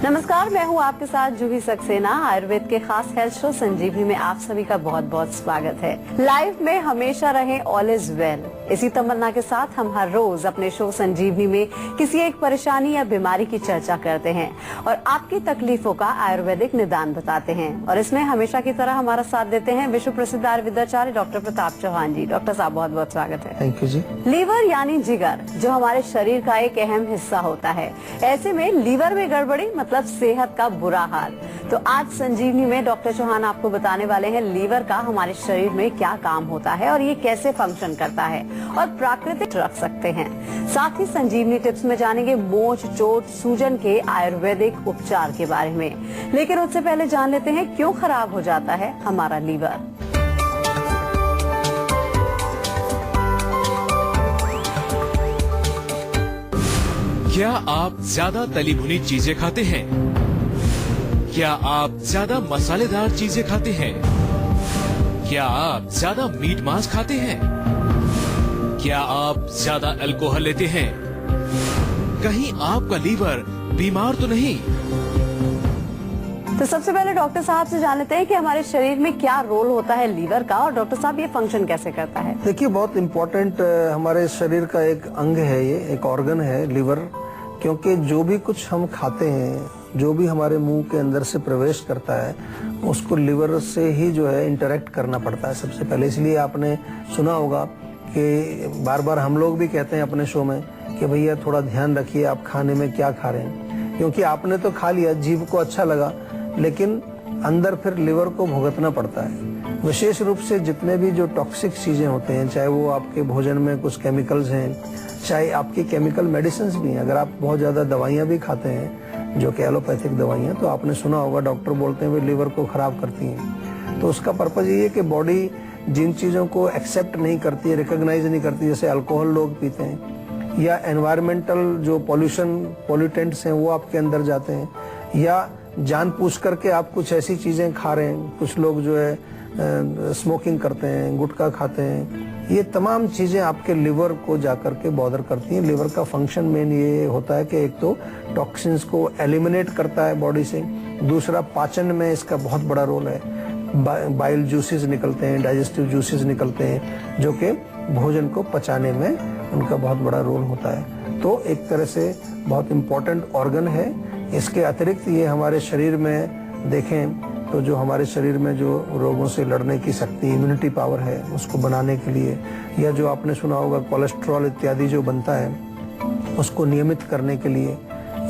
नमस्कार, मैं हूं आपके साथ जूही सक्सेना। आयुर्वेद के खास हेल्थ शो संजीवनी में आप सभी का बहुत बहुत स्वागत है। लाइफ में हमेशा रहें, ऑल इज वेल, इसी तमन्ना के साथ हम हर रोज अपने शो संजीवनी में किसी एक परेशानी या बीमारी की चर्चा करते हैं और आपकी तकलीफों का आयुर्वेदिक निदान बताते हैं। और इसमें हमेशा की तरह हमारा साथ देते हैं विश्व प्रसिद्ध आयुर्वेदाचार्य डॉक्टर प्रताप चौहान जी। डॉक्टर साहब बहुत बहुत स्वागत है। Thank you ji. लीवर यानी जिगर, जो हमारे शरीर का एक अहम हिस्सा होता है। ऐसे में लीवर में गड़बड़ी मतलब सेहत का बुरा हाल। तो आज संजीवनी में डॉक्टर चौहान आपको बताने वाले हैं लीवर का हमारे शरीर में क्या काम होता है और ये कैसे फंक्शन करता है और प्राकृतिक रख सकते हैं। साथ ही संजीवनी टिप्स में जानेंगे मोच, चोट, सूजन के आयुर्वेदिक उपचार के बारे में। लेकिन उससे पहले जान लेते हैं क्यों खराब हो जाता है हमारा लीवर। क्या आप ज्यादा तली भुनी चीजें खाते हैं? क्या आप ज्यादा मसालेदार चीजें खाते हैं? क्या आप ज्यादा मीट मांस खाते हैं? क्या आप ज्यादा अल्कोहल लेते हैं? कहीं आपका लीवर बीमार तो नहीं? तो सबसे पहले डॉक्टर साहब से जान लेते हैं कि हमारे शरीर में क्या रोल होता है लीवर का, और डॉक्टर साहब ये फंक्शन कैसे करता है। देखिए, बहुत इम्पोर्टेंट हमारे शरीर का एक अंग है, ये एक ऑर्गन है लीवर। क्योंकि जो भी कुछ हम खाते हैं, जो भी हमारे मुंह के अंदर से प्रवेश करता है, उसको लीवर से ही जो है इंटरेक्ट करना पड़ता है सबसे पहले। इसलिए आपने सुना होगा कि बार बार हम लोग भी कहते हैं अपने शो में कि भैया थोड़ा ध्यान रखिए आप खाने में क्या खा रहे हैं। क्योंकि आपने तो खा लिया, जीभ को अच्छा लगा, लेकिन अंदर फिर लिवर को भुगतना पड़ता है। विशेष रूप से जितने भी जो टॉक्सिक चीजें होते हैं, चाहे वो आपके भोजन में कुछ केमिकल्स हैं, चाहे आपकी केमिकल मेडिसिन्स भी हैं। अगर आप बहुत ज्यादा दवाइयां भी खाते हैं, जो कि एलोपैथिक दवाइयां, तो आपने सुना होगा डॉक्टर बोलते हैं वे लिवर को खराब करती हैं। तो उसका पर्पज ये है कि बॉडी जिन चीजों को एक्सेप्ट नहीं करती है, रिकॉग्नाइज नहीं करती, जैसे अल्कोहल लोग पीते हैं, या एनवायरमेंटल जो पॉल्यूटेंट्स हैं वो आपके अंदर जाते हैं, या जानबूझ करके आप कुछ ऐसी चीजें खा रहे हैं। कुछ लोग जो है स्मोकिंग करते हैं, गुटखा खाते हैं। ये तमाम चीजें आपके लिवर को जाकर के बॉदर करती हैं। लिवर का फंक्शन मेन ये होता है कि एक तो टॉक्सिन्स को एलिमिनेट करता है बॉडी से, दूसरा पाचन में इसका बहुत बड़ा रोल है। बाइल जूसेस निकलते हैं, डाइजेस्टिव जूसेस निकलते हैं, जो कि भोजन को पचाने में उनका बहुत बड़ा रोल होता है। तो एक तरह से बहुत इम्पोर्टेंट ऑर्गन है। इसके अतिरिक्त ये हमारे शरीर में देखें तो जो हमारे शरीर में जो रोगों से लड़ने की शक्ति, इम्यूनिटी पावर है, उसको बनाने के लिए, या जो आपने सुना होगा कोलेस्ट्रॉल इत्यादि जो बनता है, उसको नियमित करने के लिए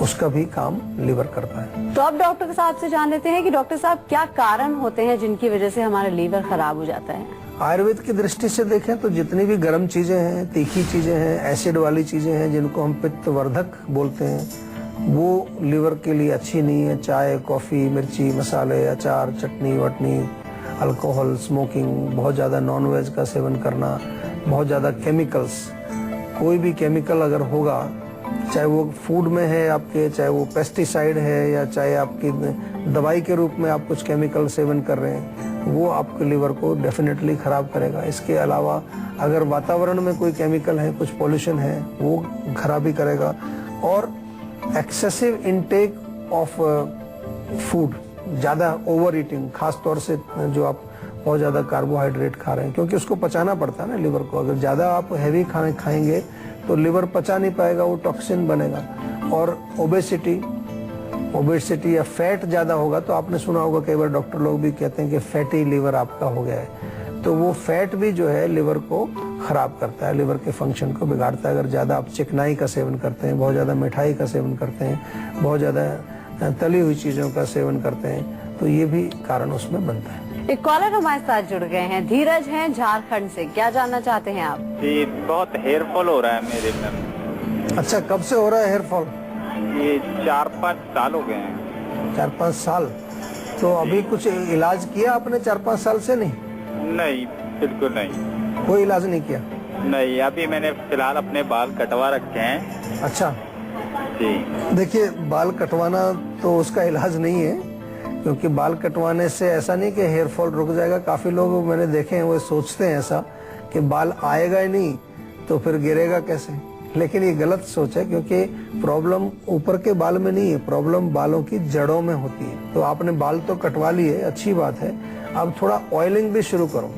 उसका भी काम लिवर करता है। तो अब डॉक्टर साहब से जान लेते हैं कि डॉक्टर साहब क्या कारण होते हैं जिनकी वजह से हमारा लीवर खराब हो जाता है। आयुर्वेद की दृष्टि से देखें तो जितनी भी गर्म चीजें हैं, तीखी चीजें हैं, एसिड वाली चीजें हैं, जिनको हम पित्तवर्धक बोलते हैं, वो लिवर के लिए अच्छी नहीं है। चाय, कॉफी, मिर्ची, मसाले, अचार, चटनी वटनी, अल्कोहल, स्मोकिंग, बहुत ज़्यादा नॉनवेज का सेवन करना, बहुत ज़्यादा केमिकल्स, कोई भी केमिकल अगर होगा, चाहे वो फूड में है आपके, चाहे वो पेस्टिसाइड है, या चाहे आपकी दवाई के रूप में आप कुछ केमिकल सेवन कर रहे हैं, वो आपके लिवर को डेफिनेटली खराब करेगा। इसके अलावा अगर वातावरण में कोई केमिकल है, कुछ पॉल्यूशन है, वो खराबी करेगा। और एक्सेसिव इनटेक ऑफ फूड, ज़्यादा ओवर ईटिंग, खास तौर से जो आप बहुत ज़्यादा कार्बोहाइड्रेट खा रहे हैं, क्योंकि उसको पचाना पड़ता है ना लिवर को। अगर ज़्यादा आप हैवी खाने खाएंगे तो लिवर पचा नहीं पाएगा, वो टॉक्सिन बनेगा। और ओबेसिटी या फैट ज़्यादा होगा, तो आपने सुना होगा कई बार डॉक्टर लोग भी कहते हैं कि फैटी लिवर आपका हो गया है। तो वो फैट भी जो है लिवर को खराब करता है, लिवर के फंक्शन को बिगाड़ता है। अगर ज़्यादा आप चिकनाई का सेवन करते हैं, बहुत ज़्यादा मिठाई का सेवन करते हैं, बहुत ज़्यादा तली हुई चीज़ों का सेवन करते हैं, तो ये भी कारण उसमें बनता है। एक कॉलर हमारे साथ जुड़ गए हैं, धीरज हैं झारखंड से। क्या जानना चाहते हैं आप? जी, बहुत हेयर फॉल हो रहा है मेरे में। अच्छा, कब से हो रहा है हेयर फॉल? ये 4-5 साल हो गए हैं। 4-5 साल? तो अभी कुछ इलाज किया आपने 4-5 साल से? नहीं, बिल्कुल नहीं। कोई इलाज नहीं किया? नहीं, अभी मैंने फिलहाल अपने बाल कटवा रखे हैं। अच्छा जी। देखिए, बाल कटवाना तो उसका इलाज नहीं है, क्योंकि बाल कटवाने से ऐसा नहीं कि हेयर फॉल रुक जाएगा। काफी लोग मैंने देखे हैं वो सोचते हैं ऐसा कि बाल आएगा ही नहीं तो फिर गिरेगा कैसे। लेकिन ये गलत सोच है, क्योंकि प्रॉब्लम ऊपर के बाल में नहीं है, प्रॉब्लम बालों की जड़ों में होती है। तो आपने बाल तो कटवा लिए, अच्छी बात है, अब थोड़ा ऑयलिंग भी शुरू करो।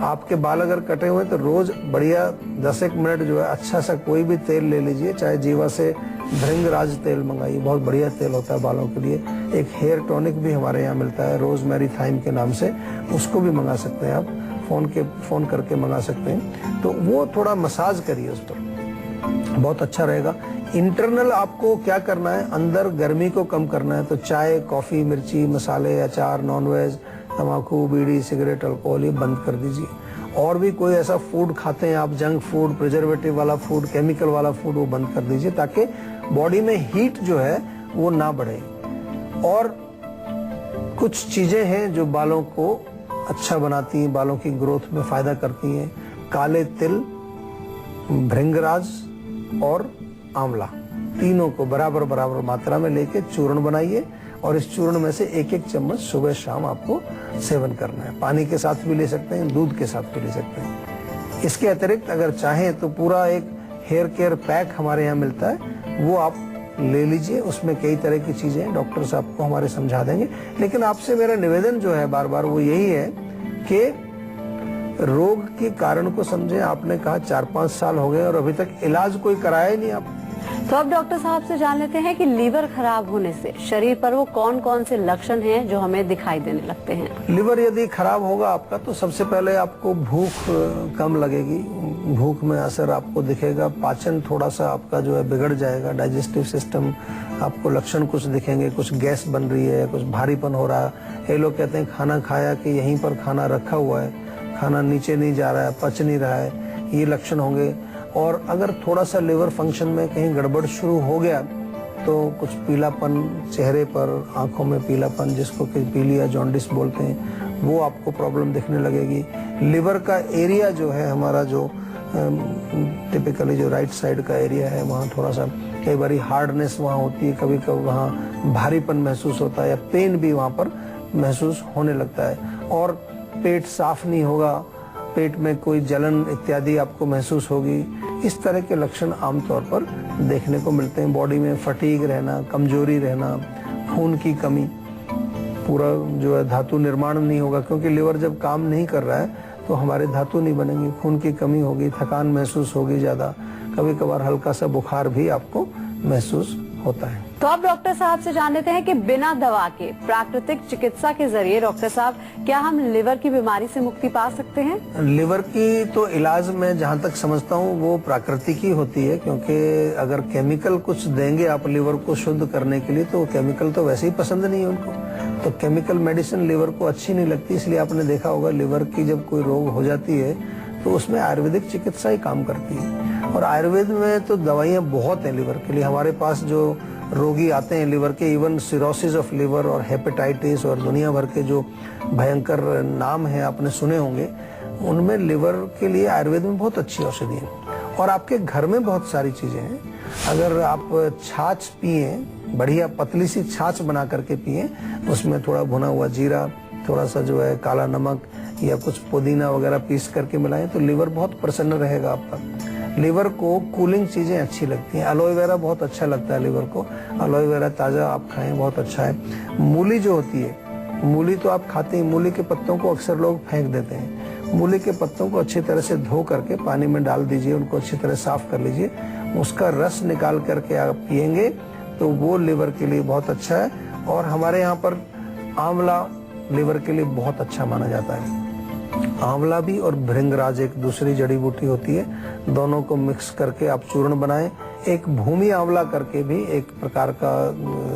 आपके बाल अगर कटे हुए तो रोज बढ़िया 10-1 मिनट जो है अच्छा सा कोई भी तेल ले लीजिए, चाहे जीवा से भृंगराज तेल मंगाइए, बहुत बढ़िया तेल होता है बालों के लिए। एक हेयर टॉनिक भी हमारे यहाँ मिलता है रोजमेरी थाइम के नाम से, उसको भी मंगा सकते हैं आप, फोन करके मंगा सकते हैं। तो वो थोड़ा मसाज करिए उस पर, बहुत अच्छा रहेगा। इंटरनल आपको क्या करना है, अंदर गर्मी को कम करना है, तो चाय, कॉफी, मिर्ची, मसाले, अचार, नॉनवेज, तम्बाकू, बीड़ी, सिगरेट, अल्कोहल ये बंद कर दीजिए। और भी कोई ऐसा फूड खाते हैं आप, जंक फूड, प्रिजर्वेटिव वाला फूड, केमिकल वाला फूड, वो बंद कर दीजिए, ताकि बॉडी में हीट जो है वो ना बढ़े। और कुछ चीजें हैं जो बालों को अच्छा बनाती हैं, बालों की ग्रोथ में फायदा करती हैं। काले तिल, भृंगराज और आंवला, तीनों को बराबर बराबर मात्रा में लेके चूर्ण बनाइए, और इस चूर्ण में से 1-1 चम्मच सुबह शाम आपको सेवन करना है। पानी के साथ भी ले सकते हैं, दूध के साथ भी ले सकते हैं। इसके अतिरिक्त अगर चाहें तो पूरा एक हेयर केयर पैक हमारे यहाँ मिलता है, वो आप ले लीजिए। उसमें कई तरह की चीजें हैं, डॉक्टर साहब को हमारे समझा देंगे। लेकिन आपसे मेरा निवेदन जो है बार बार वो यही है कि रोग के कारण को समझें। आपने कहा 4-5 साल हो गए और अभी तक इलाज कोई कराया ही नहीं आप। तो अब डॉक्टर साहब से जान लेते हैं कि लीवर खराब होने से शरीर पर वो कौन कौन से लक्षण हैं जो हमें दिखाई देने लगते हैं। लीवर यदि खराब होगा आपका, तो सबसे पहले आपको भूख कम लगेगी, भूख में असर आपको दिखेगा। पाचन थोड़ा सा आपका जो है बिगड़ जाएगा, डाइजेस्टिव सिस्टम, आपको लक्षण कुछ दिखेंगे, कुछ गैस बन रही है, कुछ भारीपन हो रहा है। ये लोग कहते हैं खाना खाया कि यहीं पर खाना रखा हुआ है, खाना नीचे नहीं जा रहा है, पच नहीं रहा है, ये लक्षण होंगे। और अगर थोड़ा सा लिवर फंक्शन में कहीं गड़बड़ शुरू हो गया तो कुछ पीलापन चेहरे पर, आंखों में पीलापन, जिसको कि पीलिया जॉन्डिस बोलते हैं, वो आपको प्रॉब्लम दिखने लगेगी। लिवर का एरिया जो है हमारा, जो टिपिकली जो राइट साइड का एरिया है, वहाँ थोड़ा सा कई बार हार्डनेस वहाँ होती है, कभी कभी वहाँ भारीपन महसूस होता है, या पेन भी वहाँ पर महसूस होने लगता है। और पेट साफ नहीं होगा, पेट में कोई जलन इत्यादि आपको महसूस होगी। इस तरह के लक्षण आमतौर पर देखने को मिलते हैं। बॉडी में फटीग रहना, कमजोरी रहना, खून की कमी, पूरा जो है धातु निर्माण नहीं होगा, क्योंकि लिवर जब काम नहीं कर रहा है तो हमारे धातु नहीं बनेंगी, खून की कमी होगी, थकान महसूस होगी ज्यादा, कभी कभार हल्का सा बुखार भी आपको महसूस होता है। तो अब डॉक्टर साहब से जान लेते हैं कि बिना दवा के प्राकृतिक चिकित्सा के जरिए डॉक्टर साहब क्या हम लिवर की बीमारी से मुक्ति पा सकते हैं। लिवर की तो इलाज में जहाँ तक समझता हूँ वो प्राकृतिक ही होती है, क्योंकि अगर केमिकल कुछ देंगे आप लिवर को शुद्ध करने के लिए तो केमिकल तो वैसे ही पसंद नहीं है उनको, तो केमिकल मेडिसिन लिवर को अच्छी नहीं लगती। इसलिए आपने देखा होगा लिवर की जब कोई रोग हो जाती है तो उसमें आयुर्वेदिक चिकित्सा ही काम करती है। और आयुर्वेद में तो दवाइयाँ बहुत हैं लिवर के लिए। हमारे पास जो रोगी आते हैं लिवर के, इवन सिरोसिस ऑफ लिवर और हेपेटाइटिस और दुनिया भर के जो भयंकर नाम हैं आपने सुने होंगे, उनमें लिवर के लिए आयुर्वेद में बहुत अच्छी औषधि है। और आपके घर में बहुत सारी चीजें हैं। अगर आप छाछ पिए, बढ़िया पतली सी छाछ बना करके पिए, उसमें थोड़ा भुना हुआ जीरा, थोड़ा सा जो है काला नमक या कुछ पुदीना वगैरह पीस करके मिलाएं तो लिवर बहुत प्रसन्न रहेगा आपका। लिवर को कूलिंग चीजें अच्छी लगती हैं। एलोवेरा बहुत अच्छा लगता है लिवर को, एलोवेरा ताजा आप खाएं, बहुत अच्छा है। मूली जो होती है, मूली तो आप खाते हैं, मूली के पत्तों को अक्सर लोग फेंक देते हैं। मूली के पत्तों को अच्छी तरह से धो करके पानी में डाल दीजिए, उनको अच्छी तरह साफ कर लीजिए, उसका रस निकाल करके आप पिएंगे तो वो लिवर के लिए बहुत अच्छा है। और हमारे यहाँ पर आंवला लिवर के लिए बहुत अच्छा माना जाता है। आंवला भी और भृंगराज एक दूसरी जड़ी बूटी होती है, दोनों को मिक्स करके आप चूर्ण बनाएं। एक भूमि आंवला करके भी एक प्रकार का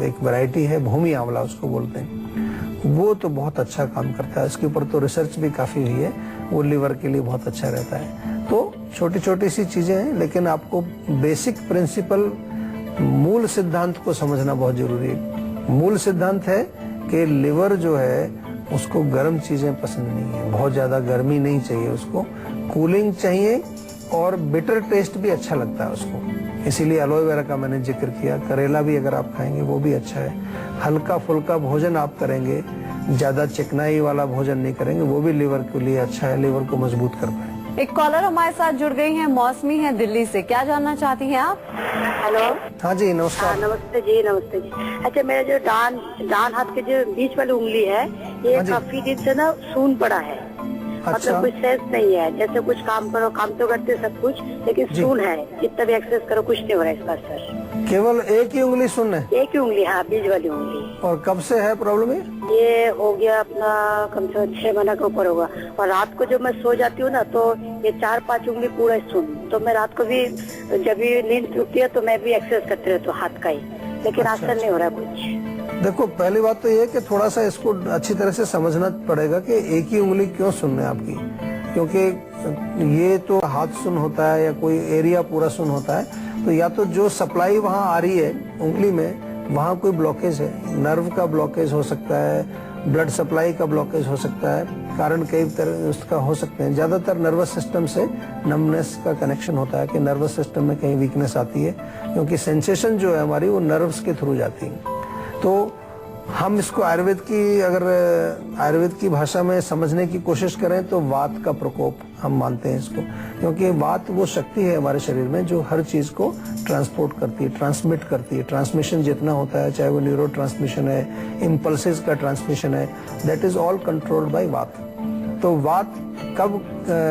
एक वैरायटी है, भूमि आंवला उसको बोलते हैं, वो तो बहुत अच्छा काम करता है। इसके ऊपर तो रिसर्च भी काफी हुई है, वो लिवर के लिए बहुत अच्छा रहता है। तो छोटी छोटी सी चीजें हैं, लेकिन आपको बेसिक प्रिंसिपल, मूल सिद्धांत को समझना बहुत जरूरी है। मूल सिद्धांत है कि लिवर जो है उसको गर्म चीजें पसंद नहीं है, बहुत ज्यादा गर्मी नहीं चाहिए उसको, कूलिंग चाहिए, और बिटर टेस्ट भी अच्छा लगता है उसको। इसीलिए एलोवेरा का मैंने जिक्र किया। करेला भी अगर आप खाएंगे वो भी अच्छा है। हल्का फुल्का भोजन आप करेंगे, ज्यादा चिकनाई वाला भोजन नहीं करेंगे, वो भी लिवर के लिए अच्छा है, लिवर को मजबूत करता है। एक कॉलर हमारे साथ जुड़ गई हैं, मौसमी हैं दिल्ली से। क्या जानना चाहती हैं आप? हेलो। हाँ जी, नमस्कार। नमस्ते जी, नमस्ते जी। अच्छा, मेरा जो डान हाथ के जो बीच वाली उंगली है, ये हाँ जी। काफी दिन से ना सून पड़ा है। अच्छा। मतलब कुछ सेंस नहीं है, जैसे कुछ काम करो, काम तो करते सब कुछ, लेकिन जी। सून है। जितना भी एक्सरसाइज करो कुछ नहीं हो रहा है इसका असर। केवल एक ही उंगली सुन है? एक ही उंगली, हाँ, बीच वाली उंगली। और कब से है प्रॉब्लम ये हो गया अपना कम से कम 6 महीने के ऊपर होगा। और रात को जब मैं सो जाती हूँ ना, तो ये 4-5 उंगली पूरा सुन। तो मैं रात को भी जब भी नींद टूटती है तो मैं भी एक्सरसाइज करती रहती हूँ हाथ का ही, लेकिन अच्छा, असर नहीं हो रहा कुछ। देखो, पहली बात तो ये है कि थोड़ा सा इसको अच्छी तरह से समझना पड़ेगा कि एक ही उंगली क्यों सुन है आपकी। क्योंकि ये तो हाथ सुन होता है या कोई एरिया पूरा सुन होता है, तो या तो जो सप्लाई वहाँ आ रही है उंगली में, वहाँ कोई ब्लॉकेज है, नर्व का ब्लॉकेज हो सकता है, ब्लड सप्लाई का ब्लॉकेज हो सकता है, कारण कई तरह उसका हो सकते हैं। ज्यादातर नर्वस सिस्टम से नमनेस का कनेक्शन होता है कि नर्वस सिस्टम में कहीं वीकनेस आती है, क्योंकि सेंसेशन जो है हमारी वो नर्व्स के थ्रू जाती है। तो हम इसको आयुर्वेद की भाषा में समझने की कोशिश करें तो वात का प्रकोप हम मानते हैं इसको, क्योंकि वात वो शक्ति है हमारे शरीर में जो हर चीज को ट्रांसपोर्ट करती है, ट्रांसमिट करती है। ट्रांसमिशन जितना होता है, चाहे वो न्यूरो ट्रांसमिशन है, इम्पल्सेस का ट्रांसमिशन है, that is all controlled by वात। तो वात कब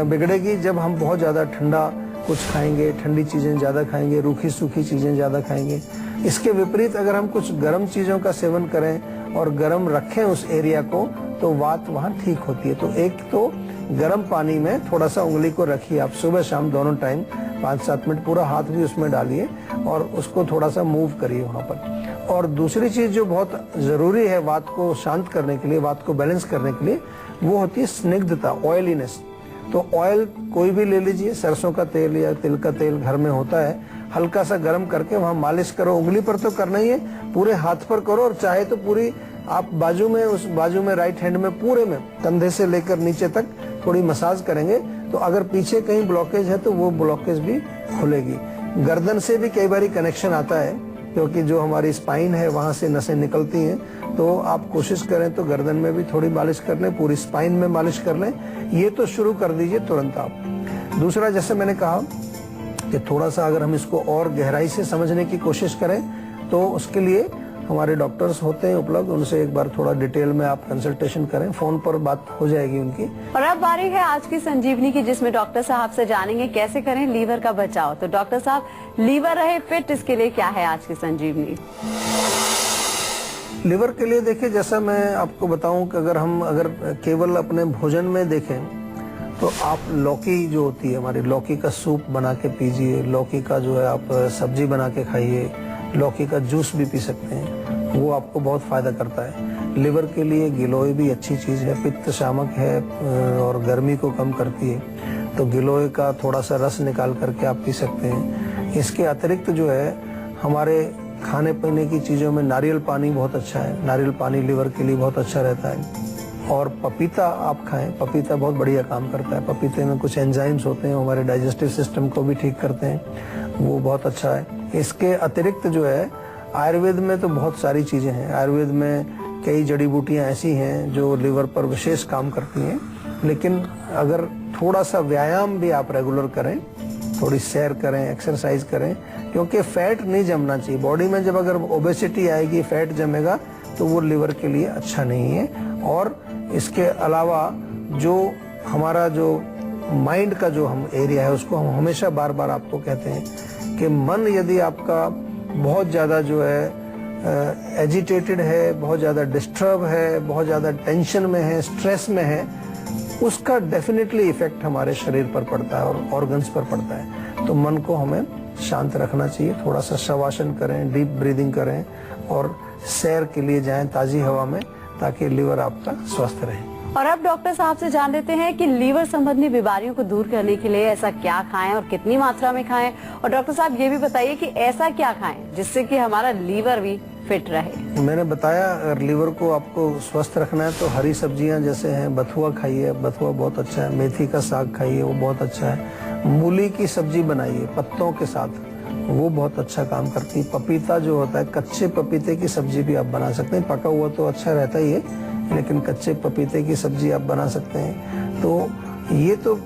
बिगड़ेगी? जब हम बहुत ज्यादा ठंडा कुछ खाएंगे, ठंडी चीजें ज्यादा खाएंगे, रूखी सूखी चीजें ज्यादा खाएंगे। इसके विपरीत अगर हम कुछ गर्म चीजों का सेवन करें और गर्म रखें उस एरिया को, तो वात वहाँ ठीक होती है। तो एक तो गर्म पानी में थोड़ा सा उंगली को रखिए आप, सुबह शाम दोनों टाइम 5-7 मिनट, पूरा हाथ भी उसमें डालिए और उसको थोड़ा सा मूव करिए वहाँ पर। और दूसरी चीज जो बहुत जरूरी है वात को शांत करने के लिए, वात को बैलेंस करने के लिए, वो होती है स्निग्धता, ऑयलीनेस। तो ऑयल कोई भी ले लीजिए, सरसों का तेल या तिल का तेल घर में होता है, हल्का सा गर्म करके वहाँ मालिश करो। उंगली पर तो करना ही है, पूरे हाथ पर करो, और चाहे तो पूरी आप बाजू में, उस बाजू में राइट हैंड में पूरे में कंधे से लेकर नीचे तक थोड़ी मसाज करेंगे, तो अगर पीछे कहीं ब्लॉकेज है तो वो ब्लॉकेज भी खुलेगी। गर्दन से भी कई बार कनेक्शन आता है, क्योंकि जो हमारी स्पाइन है वहां से नसें निकलती हैं, तो आप कोशिश करें तो गर्दन में भी थोड़ी मालिश कर लें, पूरी स्पाइन में मालिश कर लें। ये तो शुरू कर दीजिए तुरंत आप। दूसरा, जैसे मैंने कहा कि थोड़ा सा अगर हम इसको और गहराई से समझने की कोशिश करें, तो उसके लिए हमारे डॉक्टर्स होते हैं उपलब्ध, उनसे एक बार थोड़ा डिटेल में आप कंसल्टेशन करें, फोन पर बात हो जाएगी उनकी। और अब बारी है आज की संजीवनी की, जिसमें डॉक्टर साहब से जानेंगे कैसे करें लीवर का बचाव। तो डॉक्टर साहब, लीवर रहे फिट, इसके लिए क्या है आज की संजीवनी? लिवर के लिए देखिए, जैसा मैं आपको बताऊं कि अगर केवल अपने भोजन में देखें, तो आप लौकी जो होती है हमारी, लौकी का सूप बना के पीजिए, लौकी का जो है आप सब्जी बना के खाइए, लौकी का जूस भी पी सकते हैं, वो आपको बहुत फायदा करता है। लिवर के लिए गिलोय भी अच्छी चीज है, पित्त शामक है और गर्मी को कम करती है, तो गिलोय का थोड़ा सा रस निकाल करके आप पी सकते हैं। इसके अतिरिक्त जो है हमारे खाने पीने की चीजों में नारियल पानी बहुत अच्छा है, नारियल पानी लिवर के लिए बहुत अच्छा रहता है। और पपीता आप खाएं, पपीता बहुत बढ़िया काम करता है। पपीते में कुछ एंजाइम्स होते हैं, हमारे डाइजेस्टिव सिस्टम को भी ठीक करते हैं, वो बहुत अच्छा है। इसके अतिरिक्त जो है आयुर्वेद में तो बहुत सारी चीजें हैं। आयुर्वेद में कई जड़ी बूटियां ऐसी हैं जो लिवर पर विशेष काम करती हैं, लेकिन अगर थोड़ा सा व्यायाम भी आप रेगुलर करें, थोड़ी सैर करें, एक्सरसाइज करें, क्योंकि फैट नहीं जमना चाहिए बॉडी में। जब अगर ओबेसिटी आएगी, फैट जमेगा, तो वो लिवर के लिए अच्छा नहीं है। और इसके अलावा जो हमारा जो माइंड का जो हम एरिया है, उसको हम हमेशा बार बार आपको कहते हैं कि मन यदि आपका बहुत ज्यादा जो है एजिटेटेड है, बहुत ज्यादा डिस्टर्ब है, बहुत ज्यादा टेंशन में है, स्ट्रेस में है, उसका डेफिनेटली इफेक्ट हमारे शरीर पर पड़ता है और ऑर्गन्स पर पड़ता है। तो मन को हमें शांत रखना चाहिए, थोड़ा सा शवासन करें, डीप ब्रीदिंग करें और सैर के लिए जाएं ताजी हवा में, ताकि लिवर आपका स्वस्थ रहे। और अब डॉक्टर साहब से जान लेते हैं कि लीवर संबंधी बीमारियों को दूर करने के लिए ऐसा क्या खाएं और कितनी मात्रा में खाएं। और डॉक्टर साहब ये भी बताइए कि ऐसा क्या खाएं जिससे कि हमारा लीवर भी फिट रहे। मैंने बताया, अगर लीवर को आपको स्वस्थ रखना है तो हरी सब्जियां जैसे हैं, बथुआ खाइए, बथुआ बहुत अच्छा है। मेथी का साग खाइए, वो बहुत अच्छा है। मूली की सब्जी बनाइए पत्तों के साथ, वो बहुत अच्छा काम करती है। पपीता जो होता है, कच्चे पपीते की सब्जी भी आप बना सकते हैं, पका हुआ तो अच्छा रहता ही है, लेकिन कच्चे पपीते की सब्जी आप बना सकते हैं। तो ये तो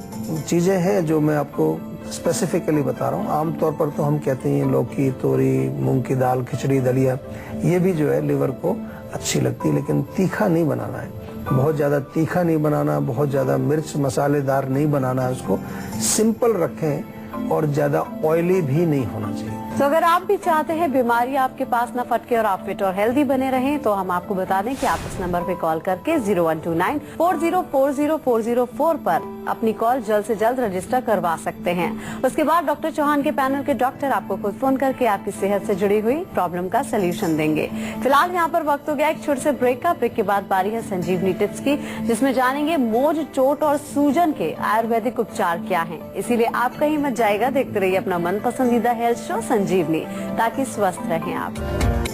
चीजें हैं जो मैं आपको स्पेसिफिकली बता रहा हूँ। आमतौर पर तो हम कहते हैं लौकी, तोरी, मूंग की दाल, खिचड़ी, दलिया, ये भी जो है लिवर को अच्छी लगती है, लेकिन तीखा नहीं बनाना है। बहुत ज्यादा तीखा नहीं बनाना, बहुत ज्यादा मिर्च मसालेदार नहीं बनाना है उसको। सिंपल रखें और ज्यादा ऑयली भी नहीं होना चाहिए। तो अगर आप भी चाहते हैं बीमारी आपके पास न फटके और आप फिट और हेल्दी बने रहें, तो हम आपको बता दें कि आप इस नंबर पे कॉल करके 0129404004 पर अपनी कॉल जल्द से जल्द रजिस्टर करवा सकते हैं। उसके बाद डॉक्टर चौहान के पैनल के डॉक्टर आपको खुद फोन करके आपकी सेहत से जुड़ी हुई प्रॉब्लम का सोल्यूशन देंगे। फिलहाल यहाँ पर वक्त हो गया एक छोटे से ब्रेक का। ब्रेक के बाद बारी है संजीवनी टिप्स की, जिसमें जानेंगे मोज, चोट और सूजन के आयुर्वेदिक उपचार क्या हैं। इसीलिए आप कहीं मत जाएगा, देखते रहिए अपना मन पसंदीदा हेल्थ शो संजीवनी, ताकि स्वस्थ रहें आप।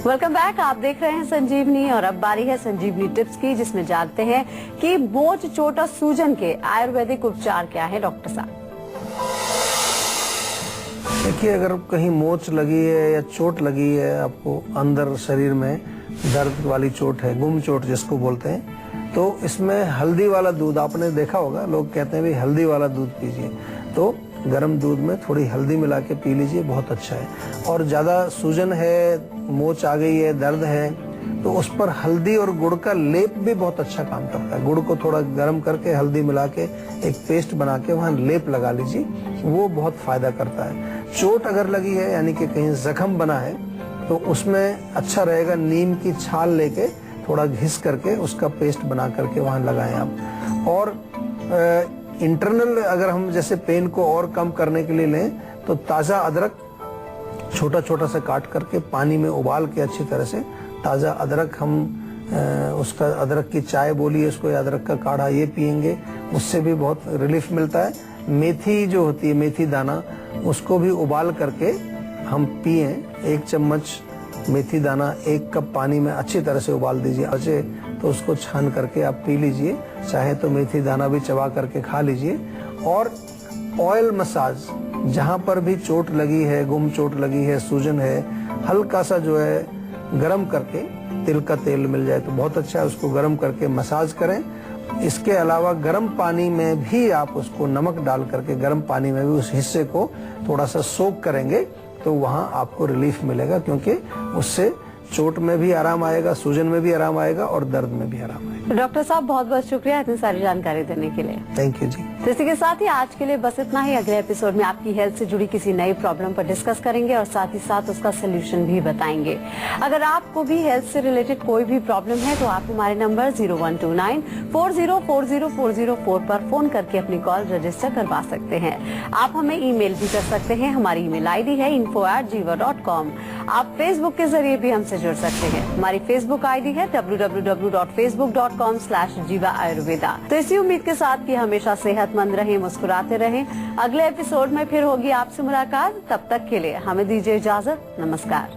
वेलकम बैक, आप देख रहे हैं संजीवनी और अब बारी है संजीवनी टिप्स की, जिसमें जानते हैं कि मोच, चोट और सूजन के आयुर्वेदिक उपचार क्या है। डॉक्टर साहब देखिए, अगर कहीं मोच लगी है या चोट लगी है आपको अंदर शरीर में, दर्द वाली चोट है, गुम चोट जिसको बोलते हैं, तो इसमें हल्दी वाला दूध, आपने देखा होगा लोग कहते हैं भाई हल्दी वाला दूध पीजिए, तो गर्म दूध में थोड़ी हल्दी मिला के पी लीजिए, बहुत अच्छा है। और ज्यादा सूजन है, मोच आ गई है, दर्द है, तो उस पर हल्दी और गुड़ का लेप भी बहुत अच्छा काम करता है। गुड़ को थोड़ा गर्म करके हल्दी मिला के एक पेस्ट बना के वहाँ लेप लगा लीजिए, वो बहुत फायदा करता है। चोट अगर लगी है यानी कि कहीं जख्म बना है, तो उसमें अच्छा रहेगा नीम की छाल लेके थोड़ा घिस करके उसका पेस्ट बना करके वहाँ लगाएं आप। और इंटरनल अगर हम जैसे पेन को और कम करने के लिए लें, तो ताज़ा अदरक छोटा छोटा सा काट करके पानी में उबाल के अच्छी तरह से, ताज़ा अदरक हम उसका अदरक की चाय बोलिए उसको, या अदरक का काढ़ा, ये पियेंगे, उससे भी बहुत रिलीफ मिलता है। मेथी जो होती है, मेथी दाना, उसको भी उबाल करके हम पिए। 1 चम्मच मेथी दाना 1 कप पानी में अच्छी तरह से उबाल दीजिए, बचे तो उसको छान करके आप पी लीजिए, चाहे तो मेथी दाना भी चबा करके खा लीजिए। और ऑयल मसाज, जहाँ पर भी चोट लगी है, गुम चोट लगी है, सूजन है, हल्का सा जो है गरम करके, तिल का तेल मिल जाए तो बहुत अच्छा है, उसको गरम करके मसाज करें। इसके अलावा गर्म पानी में भी आप उसको नमक डाल करके गर्म पानी में भी उस हिस्से को थोड़ा सा सोक करेंगे, तो वहाँ आपको रिलीफ मिलेगा, क्योंकि उससे चोट में भी आराम आएगा, सूजन में भी आराम आएगा और दर्द में भी आराम आएगा। डॉक्टर साहब बहुत बहुत शुक्रिया इतनी सारी जानकारी देने के लिए। थैंक यू जी। तो इसी के साथ ही आज के लिए बस इतना ही। अगले एपिसोड में आपकी हेल्थ से जुड़ी किसी नई प्रॉब्लम पर डिस्कस करेंगे और साथ ही साथ उसका सोल्यूशन भी बताएंगे। अगर आपको भी हेल्थ से रिलेटेड कोई भी प्रॉब्लम है, तो आप हमारे नंबर 0129404004 पर फोन करके अपनी कॉल रजिस्टर करवा सकते हैं। आप हमें ईमेल भी कर सकते हैं, हमारी ईमेल आईडी है info@jiva.com। आप फेसबुक के जरिए भी हमसे जुड़ सकते हैं, हमारी फेसबुक आईडी है www.facebook.com/jiva ayurveda। तो इसी उम्मीद के साथ कि हमेशा सेहतमंद रहें, मुस्कुराते रहें। अगले एपिसोड में फिर होगी आपसे मुलाकात, तब तक के लिए हमें दीजिए इजाजत। नमस्कार।